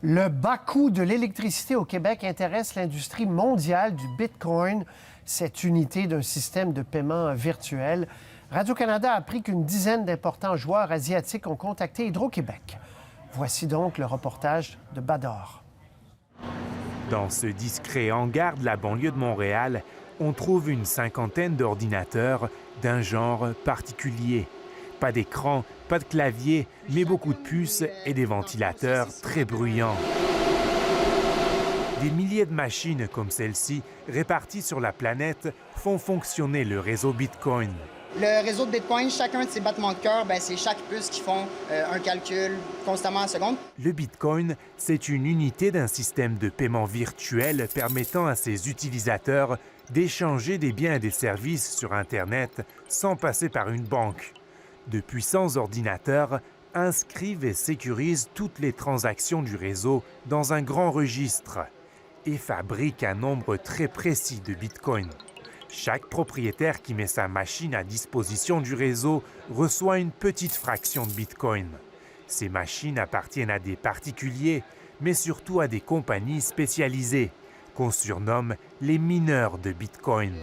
Le bas coût de l'électricité au Québec intéresse l'industrie mondiale du Bitcoin, cette unité d'un système de paiement virtuel. Radio-Canada a appris qu'une dizaine d'importants joueurs asiatiques ont contacté Hydro-Québec. Voici donc le reportage de Bador. Dans ce discret hangar de la banlieue de Montréal, on trouve une cinquantaine d'ordinateurs d'un genre particulier. Pas d'écran, pas de clavier, mais beaucoup de puces et des ventilateurs très bruyants. Des milliers de machines comme celle-ci, réparties sur la planète, font fonctionner le réseau Bitcoin. Le réseau de Bitcoin, chacun de ces battements de cœur, c'est chaque puce qui font un calcul constamment en seconde. Le Bitcoin, c'est une unité d'un système de paiement virtuel permettant à ses utilisateurs d'échanger des biens et des services sur Internet sans passer par une banque. De puissants ordinateurs inscrivent et sécurisent toutes les transactions du réseau dans un grand registre et fabriquent un nombre très précis de Bitcoin. Chaque propriétaire qui met sa machine à disposition du réseau reçoit une petite fraction de Bitcoin. Ces machines appartiennent à des particuliers, mais surtout à des compagnies spécialisées, qu'on surnomme les mineurs de Bitcoin.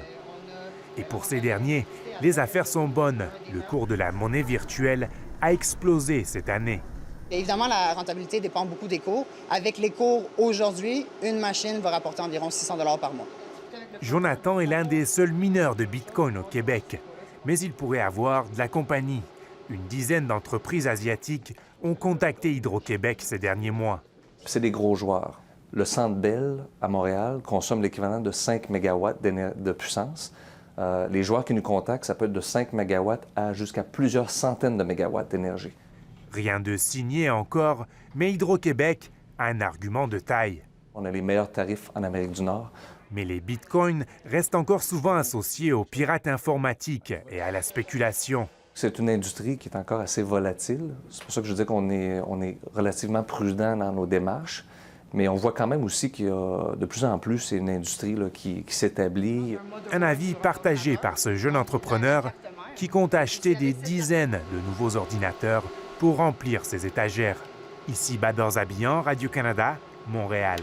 Et pour ces derniers, les affaires sont bonnes. Le cours de la monnaie virtuelle a explosé cette année. Évidemment, la rentabilité dépend beaucoup des cours. Avec les cours aujourd'hui, une machine va rapporter environ 600 $ par mois. Jonathan est l'un des seuls mineurs de Bitcoin au Québec, mais il pourrait avoir de la compagnie. Une dizaine d'entreprises asiatiques ont contacté Hydro-Québec ces derniers mois. C'est des gros joueurs. Le Centre Bell à Montréal consomme l'équivalent de 5 MW de puissance. Les joueurs qui nous contactent, ça peut être de 5 MW à jusqu'à plusieurs centaines de mégawatts d'énergie. Rien de signé encore, mais Hydro-Québec a un argument de taille. On a les meilleurs tarifs en Amérique du Nord. Mais les bitcoins restent encore souvent associés aux pirates informatiques et à la spéculation. C'est une industrie qui est encore assez volatile. C'est pour ça que je dis qu'on est relativement prudent dans nos démarches. Mais on voit quand même aussi qu'il y a de plus en plus, c'est une industrie là, qui s'établit. Un avis partagé par ce jeune entrepreneur qui compte acheter des dizaines de nouveaux ordinateurs pour remplir ses étagères. Ici Bador Zabian, Radio-Canada, Montréal.